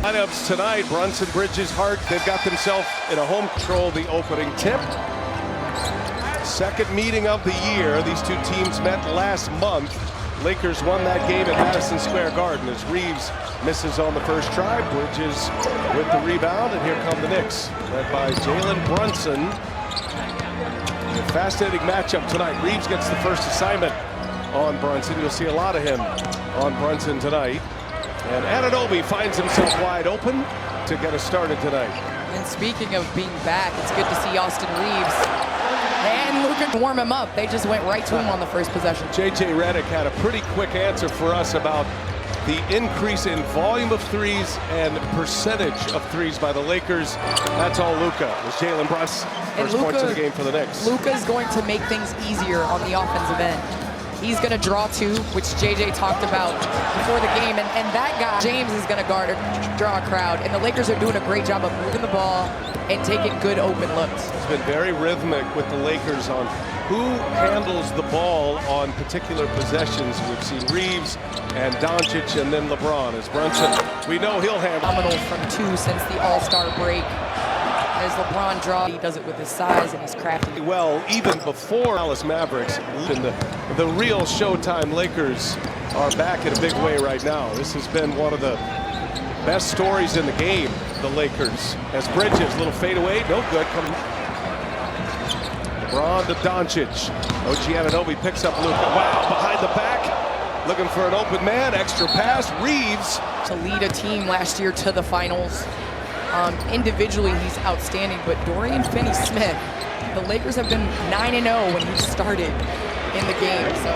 Lineups tonight, Brunson, Bridges, Hart, they've got themselves in a home control the opening tip. Second meeting of the year. These two teams met last month. Lakers won that game at Madison Square Garden as Reeves misses on the first try. Bridges with the rebound, and here come the Knicks, led by Jalen Brunson. A fascinating matchup tonight. Reeves gets the first assignment on Brunson. You'll see a lot of him on Brunson tonight. And Anunoby finds himself wide open to get us started tonight. And speaking of being back, it's good to see Austin Reeves and Luka warm him up. They just went right to him on the first possession. J.J. Redick had a pretty quick answer for us about the increase in volume of threes and percentage of threes by the Lakers. That's all Luka. It was Jalen Brunson. First points of the game for the Knicks. Luka's going to make things easier on the offensive end. He's going to draw two, which JJ talked about before the game. And that guy, James, is going to draw a crowd. And the Lakers are doing a great job of moving the ball and taking good open looks. It's been very rhythmic with the Lakers on who handles the ball on particular possessions. We've seen Reeves and Doncic and then LeBron as Brunson. We know he'll handle. Phenomenal from two since the All-Star break. As LeBron draws, he does it with his size and his crafty. Well, even before Dallas Mavericks, and the real Showtime Lakers are back in a big way right now. This has been one of the best stories in the game, the Lakers. As Bridges, little fadeaway, no good. LeBron to Doncic. OG Anunoby picks up Luka. Wow, behind the back, looking for an open man. Extra pass, Reeves. To lead a team last year to the finals. Individually, he's outstanding, but Dorian Finney-Smith, the Lakers have been 9-0 when he started in the game, so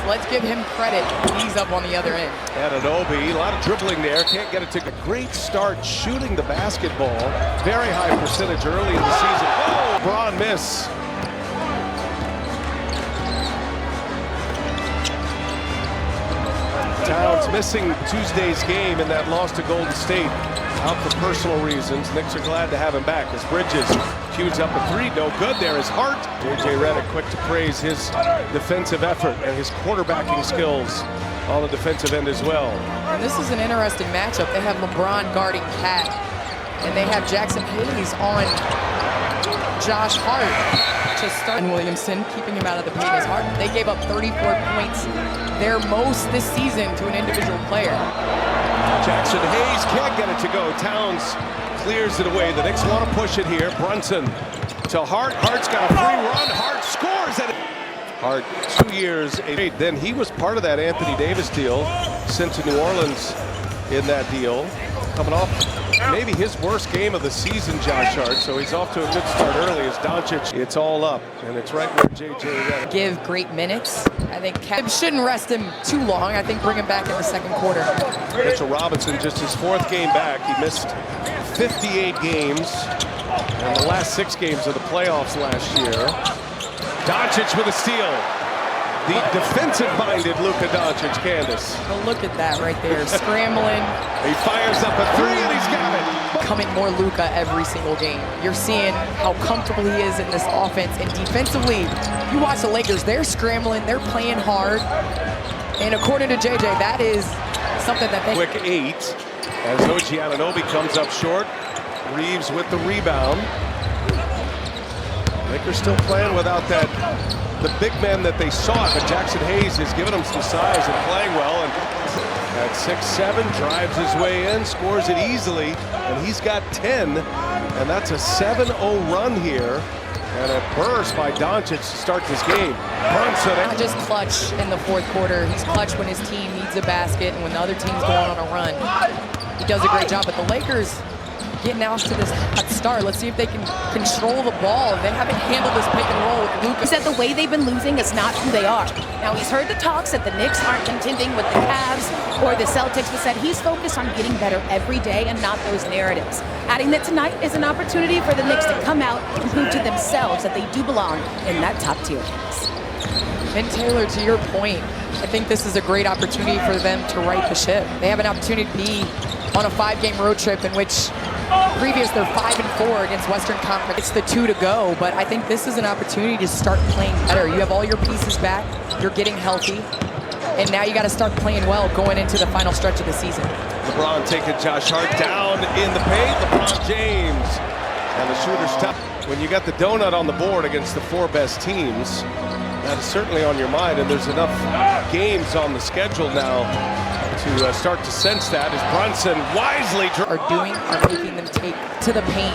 let's give him credit. He's up on the other end. Anunoby, a lot of dribbling there, can't get it to a great start shooting the basketball. Very high percentage early in the season. Oh, LeBron miss. Towns missing Tuesday's game in that loss to Golden State. Out for personal reasons. Knicks are glad to have him back as Bridges cues up a three. No good there is Hart. J.J. Redick quick to praise his defensive effort and his quarterbacking skills on the defensive end as well. And this is an interesting matchup. They have LeBron guarding Cat, and they have Jackson Hayes on Josh Hart to start. And Williamson keeping him out of the paint as Hart. They gave up 34 points, their most this season, to an individual player. Jackson Hayes can't get it to go. Towns clears it away. The Knicks want to push it here. Brunson to Hart. Hart's got a free run. Hart scores it. Hart, 2 years. Then he was part of that Anthony Davis deal, sent to New Orleans in that deal. Coming off maybe his worst game of the season, Josh Hart. So he's off to a good start early as Doncic. It's all up, and it's right where J.J. give great minutes. I think Cat shouldn't rest him too long. I think bring him back in the second quarter. Mitchell Robinson, just his fourth game back. He missed 58 games in the last 6 games of the playoffs last year. Doncic with a steal. The defensive-minded Luka Doncic, Candace. Oh, look at that right there, scrambling. He fires up a three and he's got it. Becoming more Luka every single game. You're seeing how comfortable he is in this offense, and defensively, you watch the Lakers, they're scrambling, they're playing hard. And according to JJ, that is something that they... Quick 8 as OG Anunoby comes up short. Reeves with the rebound. Lakers still playing without the big men that they sought, but Jackson Hayes has given them some size and playing well. And at 6'7", drives his way in, scores it easily, and he's got 10, and that's a 7-0 run here. And a burst by Doncic to start this game. Brunson. Not just clutch in the fourth quarter. He's clutch when his team needs a basket and when the other team's going on a run. He does a great job, but the Lakers getting out to this hot start. Let's see if they can control the ball. They haven't handled this pick and roll with Luka. He said the way they've been losing is not who they are. Now, he's heard the talks that the Knicks aren't contending with the Cavs or the Celtics, but said he's focused on getting better every day and not those narratives. Adding that tonight is an opportunity for the Knicks to come out and prove to themselves that they do belong in that top tier. And Taylor, to your point, I think this is a great opportunity for them to right the ship. They have an opportunity to be on a 5-game road trip in which previous they're 5-4 against Western Conference. It's the 2 to go, but I think this is an opportunity to start playing better. You have all your pieces back. You're getting healthy. And now you got to start playing well going into the final stretch of the season. LeBron taking Josh Hart down in the paint. LeBron James. And the shooter's tough. When you got the donut on the board against the 4 best teams, that is certainly on your mind. And there's enough games on the schedule now to start to sense that as Brunson wisely are making them take to the paint,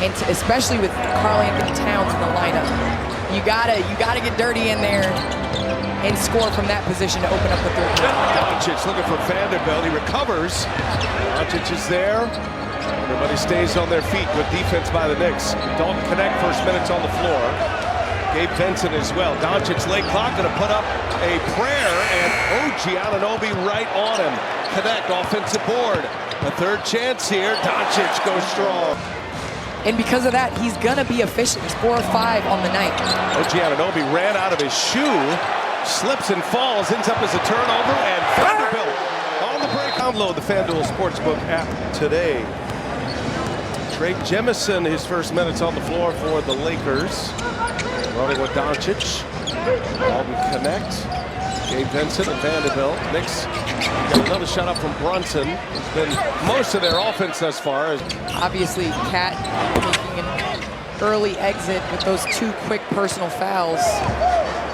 and especially with Karl-Anthony Towns in the lineup. You gotta get dirty in there and score from that position to open up the third. Doncic looking for Vanderbilt. He recovers. Doncic is there. Everybody stays on their feet. Good defense by the Knicks. Dalton Connect first minutes on the floor. Gabe Vincent as well. Doncic late clock going to put up a prayer, and OG Anunoby right on him. Connect offensive board. A third chance here. Doncic goes strong. And because of that, he's gonna be efficient. He's 4 or 5 on the night. OG Anunoby ran out of his shoe, slips and falls, ends up as a turnover, and Vanderbilt on the break. Download the FanDuel Sportsbook app today. Trey Jemison, his first minutes on the floor for the Lakers. Running with Doncic. Dalton Connect. Gabe Vincent and Vanderbilt. Knicks got another shot up from Brunson. It's been most of their offense thus far. Obviously, Cat making an early exit with those 2 quick personal fouls,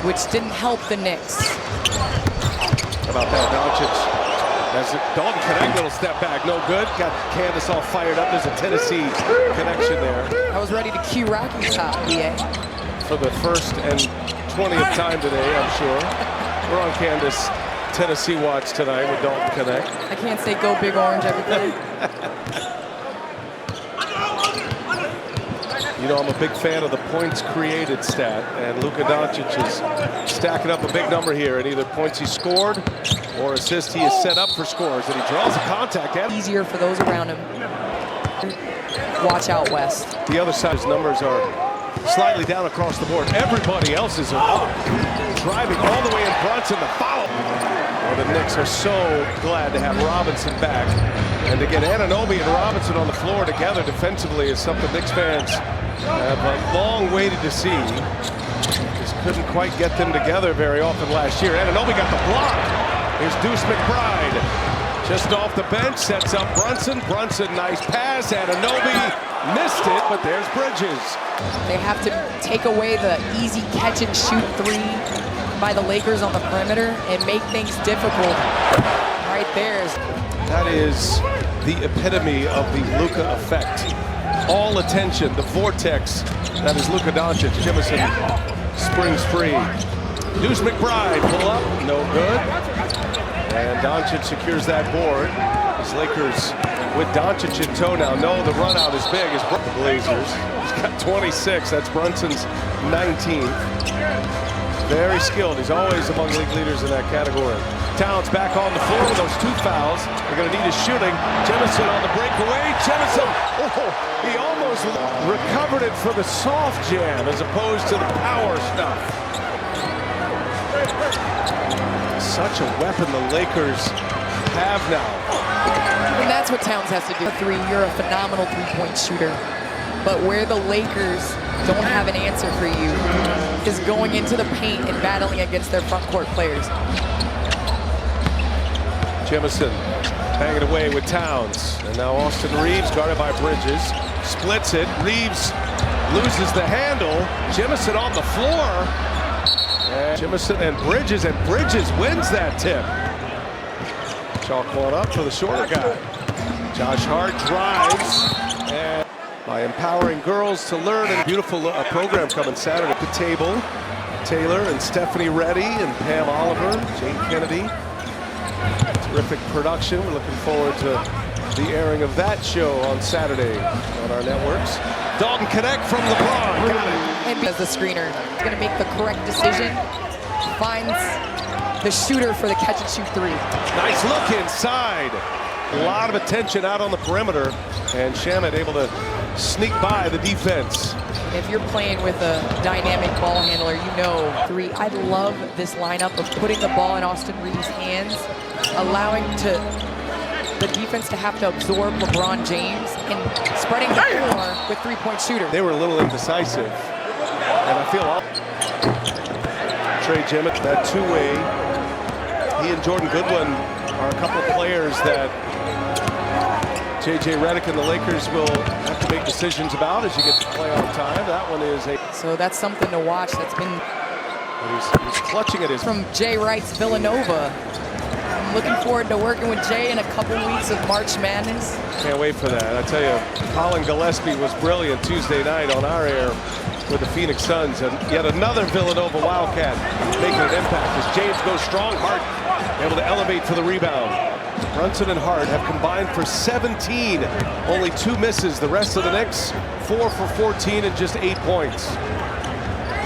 which didn't help the Knicks. How about that, Doncic? As Dalton Connect, little step back, no good. Got Candace all fired up. There's a Tennessee connection there. I was ready to cue Rocky's top, BA. For the first and 20th time today, I'm sure. We're on Candace Tennessee watch tonight with Dalton Connect. I can't say go Big Orange every day. You know, I'm a big fan of the points created stat, and Luka Doncic is stacking up a big number here, and either points he scored or assists he is set up for scores, and he draws a contact. Easier for those around him. Watch out west. The other side's numbers are slightly down across the board. Everybody else is up. Driving all the way in Brunson, the foul. Well, the Knicks are so glad to have Robinson back. And to get Anunoby and Robinson on the floor together defensively is something Knicks fans have long waited to see. Just couldn't quite get them together very often last year. Anunoby got the block. Here's Deuce McBride. Just off the bench, sets up Brunson. Brunson, nice pass. Anunoby missed it, but there's Bridges. They have to take away the easy catch and shoot 3 by the Lakers on the perimeter and make things difficult. Right there. That is the epitome of the Luka effect. All attention, the vortex that is Luka Doncic. Jemison springs free. Deuce McBride, pull up, no good. And Doncic secures that board. As Lakers with Doncic in tow now. No, the run out is big as the Blazers. He's got 26, that's Brunson's 19th. Very skilled, he's always among league leaders in that category. Towns back on the floor with those 2 fouls. They're gonna need his shooting. Jemison on the breakaway. Jemison, oh, he almost recovered it for the soft jam as opposed to the power stuff. Such a weapon the Lakers have now. And that's what Towns has to do. 3, you're a phenomenal 3-point shooter. But where the Lakers don't have an answer for you is going into the paint and battling against their front court players. Jemison hanging away with Towns. And now Austin Reeves, guarded by Bridges, splits it. Reeves loses the handle. Jemison on the floor. And Jemison and Bridges wins that tip. Chalk one up for the shorter guy. Josh Hart drives, and by empowering girls to learn, and beautiful program coming Saturday at the table. Taylor and Stephanie Reddy and Pam Oliver, Jane Kennedy. Terrific production. We're looking forward to the airing of that show on Saturday on our networks. Dalton Connect from LeBron. Got it. And as the screener, he's going to make the correct decision. Finds the shooter for the catch and shoot 3. Nice look inside. A lot of attention out on the perimeter, and Shamet able to sneak by the defense. If you're playing with a dynamic ball handler, you know 3. I love this lineup of putting the ball in Austin Reeves' hands, allowing the defense to have to absorb LeBron James and spreading the floor with 3-point shooter. They were a little indecisive, and I feel Trey Jemison, that 2-way he and Jordan Goodwin are a couple of players that J.J. Redick and the Lakers will have to make decisions about as you get to playoff time. That one is a... So that's something to watch. That's been... He's clutching at his... From Jay Wright's Villanova. I'm looking forward to working with Jay in a couple weeks of March Madness. Can't wait for that. I tell you, Colin Gillespie was brilliant Tuesday night on our air with the Phoenix Suns, and yet another Villanova Wildcat making an impact as James goes strong. Hart able to elevate for the rebound. Brunson and Hart have combined for 17, only 2 misses. The rest of the Knicks 4 for 14 and just 8 points.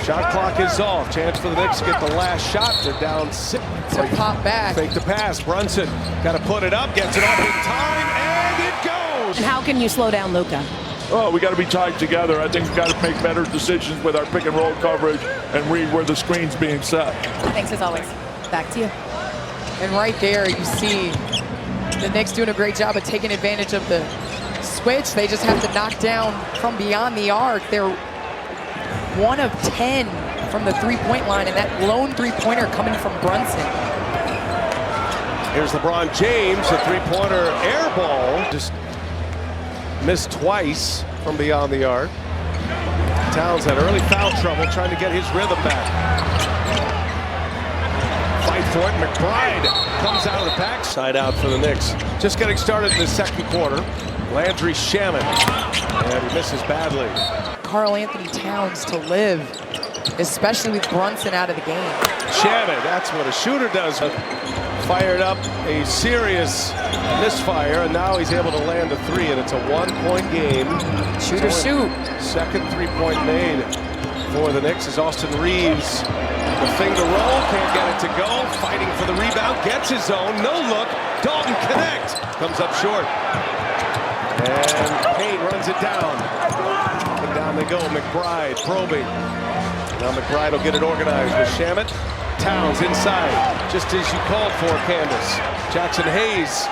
Shot clock is off. Chance for the Knicks to get the last shot. They're down 6. So pop back. Fake the pass. Brunson got to put it up, gets it off in time, and it goes. And how can you slow down Luka? Oh, we got to be tied together. I think we've got to make better decisions with our pick and roll coverage and read where the screen's being set. Thanks as always. Back to you. And right there, you see the Knicks doing a great job of taking advantage of the switch. They just have to knock down from beyond the arc. They're 1 of 10 from the three-point line, and that lone three-pointer coming from Brunson. Here's LeBron James, a three-pointer air ball. Just missed twice from beyond the arc. Towns had early foul trouble trying to get his rhythm back. Fight for it. McBride comes out of the backside out for the Knicks. Just getting started in the second quarter. Landry Shamet, and he misses badly. Karl Anthony Towns to live, especially with Brunson out of the game. Shamet, that's what a shooter does. Fired up a serious misfire, and now he's able to land a 3, and it's a 1-point game. Shoot or shoot. Second 3-point made for the Knicks is Austin Reeves. The finger roll, can't get it to go. Fighting for the rebound, gets his own. No look. Dalton connect. Comes up short. And Payne runs it down. And down they go. McBride probing. Now McBride will get it organized with Shamet. Towns inside, just as you called for, Candace. Jackson Hayes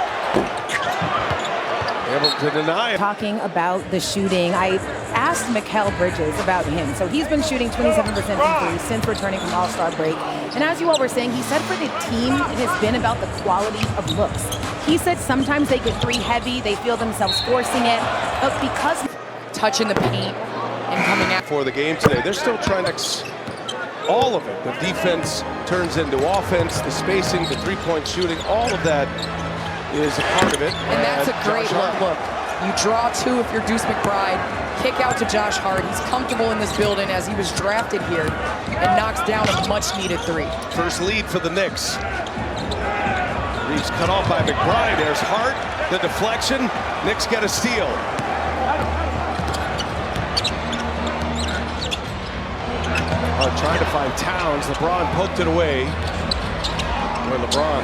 able to deny it. Talking about the shooting, I asked Mikal Bridges about him. So he's been shooting 27% from 3 since returning from All-Star break. And as you all were saying, he said for the team, it has been about the quality of looks. He said sometimes they get 3 heavy, they feel themselves forcing it, but because... Touching the paint and coming out. For the game today, they're still trying to... all of it. The defense turns into offense, the spacing, the three-point shooting, all of that is a part of it. And that's a great look. You draw 2 if you're Deuce McBride, kick out to Josh Hart. He's comfortable in this building as he was drafted here and knocks down a much-needed 3. First lead for the Knicks. Reeves cut off by McBride. There's Hart, the deflection. Knicks get a steal. Trying to find Towns. LeBron poked it away. Where LeBron,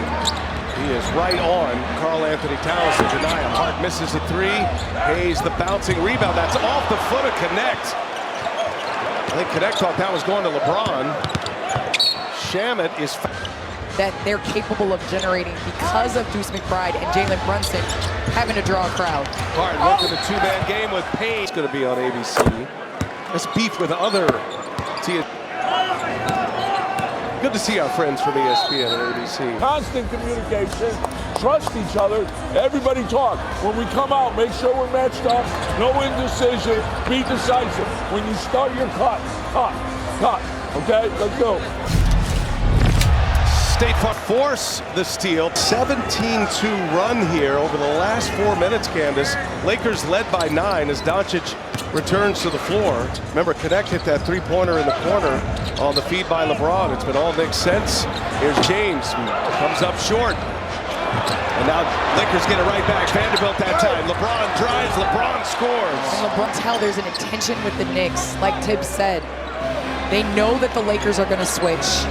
he is right on Karl Anthony Towns to deny him. Hart misses a 3. Hayes, the bouncing rebound. That's off the foot of Connect. I think Connect thought that was going to LeBron. Shamet is... That they're capable of generating because of Deuce McBride and Jalen Brunson having to draw a crowd. Hart working the 2-man game with Payne. It's going to be on ABC. Let's beef with other... Good to see our friends from ESPN and ABC. Constant communication, trust each other, everybody talk. When we come out, make sure we're matched up, no indecision, be decisive. When you start your cut, okay? Let's go. State Farm force the steal. 17-2 run here over the last 4 minutes, Candace. Lakers led by 9 as Doncic returns to the floor. Remember, Connect hit that 3-pointer in the corner on the feed by LeBron. It's been all Knicks since. Here's James, comes up short. And now Lakers get it right back. Vanderbilt that time. LeBron drives, LeBron scores. And LeBron tell there's an intention with the Knicks, like Tibbs said. They know that the Lakers are going to switch.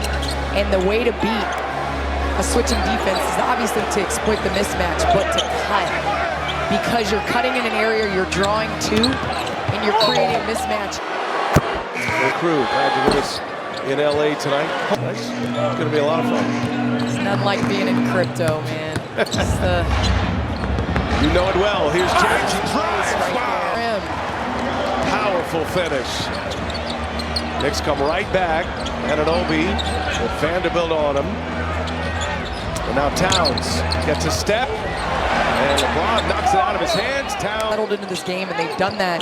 And the way to beat a switching defense is obviously to exploit the mismatch, but to cut. Because you're cutting in an area you're drawing to, and you're creating a mismatch. The crew, glad you're with us in LA tonight. It's going to be a lot of fun. It's nothing like being in crypto, man. Just you know it well. Here's James. He drives. right there. Powerful finish. Knicks come right back. Anunoby with Vanderbilt on him. And now Towns gets a step, and LeBron knocks it out of his hands. Towns Settled into this game, and they've done that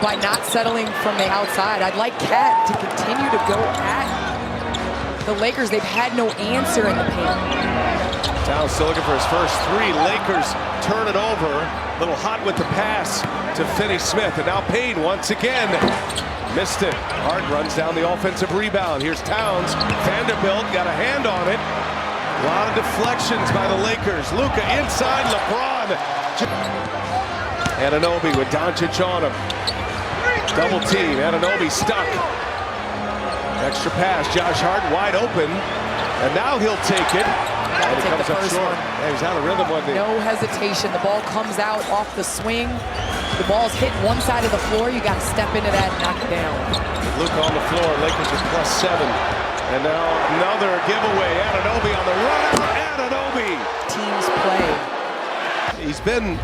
by not settling from the outside. I'd like Cat to continue to go at the Lakers. They've had no answer in the paint. Towns still looking for his first three. Lakers turn it over. A little hot with the pass to Finney-Smith. And now Payne once again. Missed it. Hart runs down the offensive rebound. Here's Towns. Vanderbilt got a hand on it. A lot of deflections by the Lakers. Luka inside, LeBron. Anunoby with Doncic on him. Double team. Anunoby stuck. Extra pass. Josh Hart wide open. And now he'll take it. And he comes up short. Yeah, he's out of rhythm one day. No hesitation. The ball comes out off the swing. The ball's hit one side of the floor. You got to step into that and knock it down. Luka on the floor. Lakers are +7. And now another giveaway. Anunoby on the run out. Anunoby. Teams play. He's been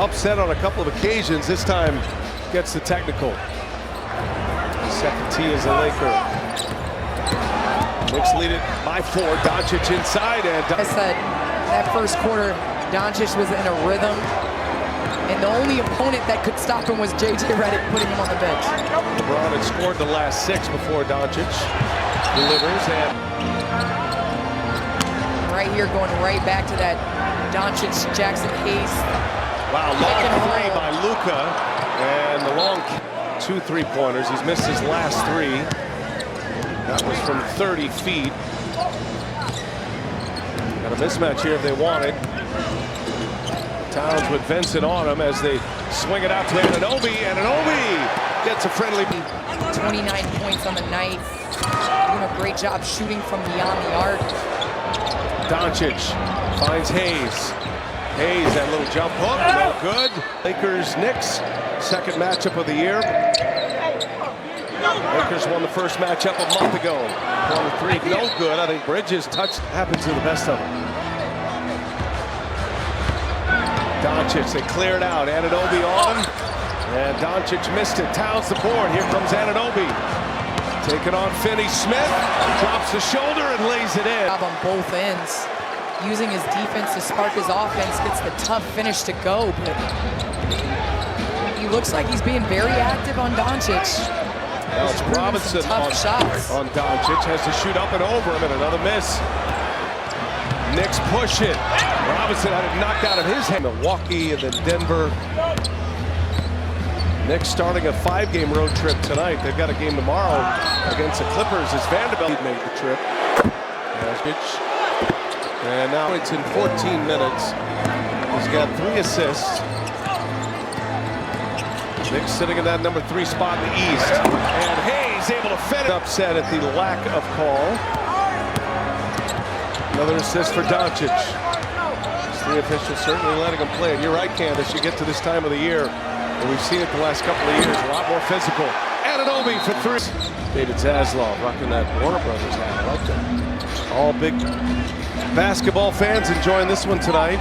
upset on a couple of occasions. This time gets the technical. Second tee is a Laker. Knicks lead it by 4. Doncic inside, and I said, that first quarter, Doncic was in a rhythm, and the only opponent that could stop him was J.J. Redick, putting him on the bench. LeBron had scored the last 6 before Doncic delivers, and right here, going right back to that Doncic, Jackson Hayes. wow, long three by Luka, and the long 2 3-pointers. He's missed his last 3. That was from 30 feet. Got a mismatch here if they want it. Towns with Vincent on him as they swing it out to Anunoby. Anunoby gets a friendly. 29 points on the night. Doing a great job shooting from beyond the arc. Doncic finds Hayes. Hayes, that little jump hook, no good. Lakers, Knicks, second matchup of the year. Lakers won the first matchup a month ago. 1-3, no good. I think Bridges' touch happens to the best of them. Doncic, they clear it out. Anunoby on him. And Doncic missed it. Towns the board. Here comes Anunoby. Taking on Finney-Smith. Drops the shoulder and lays it in. On both ends. Using his defense to spark his offense. Gets the tough finish to go. But he looks like he's being very active on Doncic. Now it's Robinson on Doncic, has to shoot up and over him, and another miss. Knicks push it. Robinson had it knocked out of his hand. Milwaukee and then Denver. Knicks starting a 5-game road trip tonight. They've got a game tomorrow against the Clippers as Vanderbilt made the trip. And now it's in 14 minutes. He's got 3 assists. Knicks sitting in that number 3 spot in the East. And Hayes able to finish. Upset at the lack of call. Another assist for Doncic. These 3 officials certainly letting him play. And you're right, Candace, you get to this time of the year, and we've seen it the last couple of years, a lot more physical. Anunoby for 3. David Zaslav rocking that Warner Brothers hat. I like that. All big basketball fans enjoying this one tonight.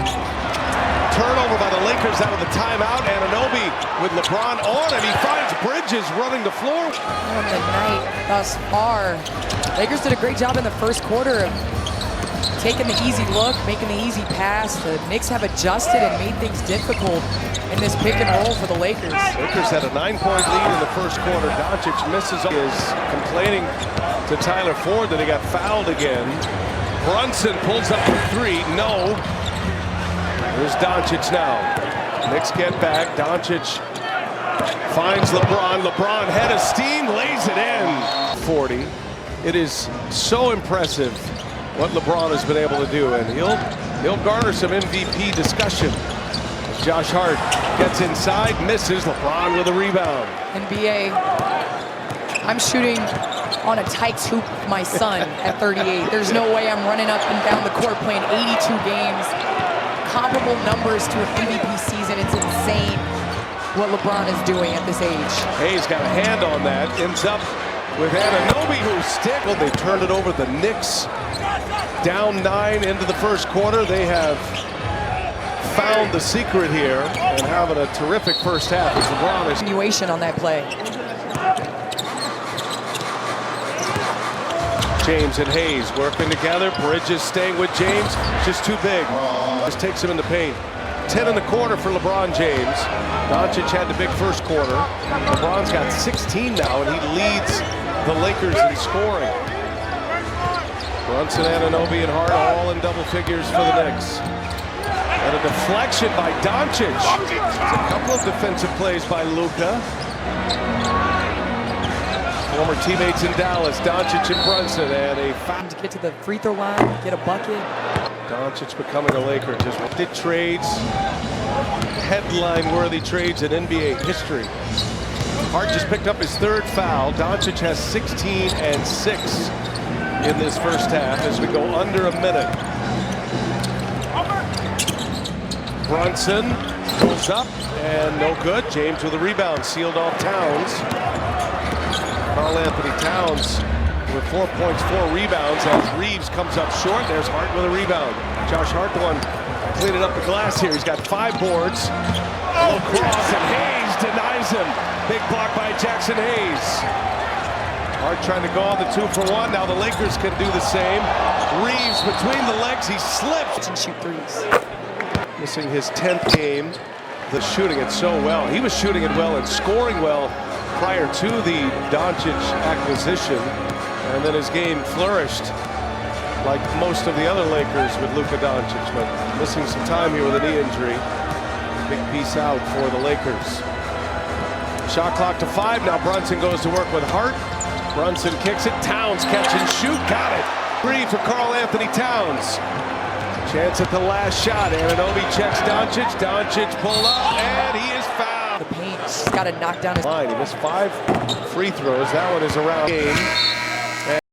Turnover by the Lakers out of the timeout. Anunoby with LeBron on, and he finds Bridges running the floor. On the night thus far, Lakers did a great job in the first quarter of taking the easy look, making the easy pass. The Knicks have adjusted and made things difficult in this pick and roll for the Lakers. Lakers had a 9-point lead in the first quarter. Doncic misses. He is complaining to Tyler Ford that he got fouled again. Brunson pulls up for 3. No. Here's Doncic now. Knicks get back. Doncic finds LeBron. LeBron head of steam, lays it in. 40. It is so impressive what LeBron has been able to do, and he'll garner some MVP discussion. Josh Hart gets inside, misses. LeBron with a rebound. NBA, I'm shooting on a Tykes hoop with my son at 38. There's no way I'm running up and down the court playing 82 games. Comparable numbers to an MVP season. It's insane what LeBron is doing at this age. Hayes got a hand on that. Ends up with Anunoby, who's stickled. They turned it over. The Knicks down 9 into the first quarter. They have found the secret here and having a terrific first half as LeBron is. Continuation on that play. James and Hayes working together. Bridges staying with James, just too big. Just takes him in the paint. 10 in the quarter for LeBron James. Doncic had the big first quarter. LeBron's got 16 now, and he leads the Lakers in scoring. Brunson, Anunoby, and Hart all in double figures for the Knicks. And a deflection by Doncic. A couple of defensive plays by Luka. Former teammates in Dallas, Doncic and Brunson, and a foul. To get to the free throw line, get a bucket. Doncic becoming a Laker. Just did trades, headline-worthy trades in NBA history. Hart just picked up his third foul. Doncic has 16 and 6 in this first half as we go under a minute. Brunson goes up and no good. James with a rebound, sealed off Towns. Karl Anthony Towns with 4 points, 4 rebounds as Reeves comes up short. There's Hart with a rebound. Josh Hart, the one cleaning up the glass here. He's got 5 boards. A little cross and Hayes denies him. Big block by Jackson Hayes. Hart trying to go on the 2-for-1. Now the Lakers can do the same. Reeves between the legs. He slipped. And shoot threes. Missing his 10th game. The shooting it so well. He was shooting it well and scoring well prior to the Doncic acquisition. And then his game flourished like most of the other Lakers with Luka Doncic, but missing some time here with a knee injury. Big piece out for the Lakers. Shot clock to 5. Now Brunson goes to work with Hart. Brunson kicks it. Towns catch and shoot. Got it. 3 for Karl Anthony Towns. Chance at the last shot. Anunoby checks Doncic. Doncic pull up, and he is fouled. The paint, he's got to knock down his He missed 5 free throws. That one is around game.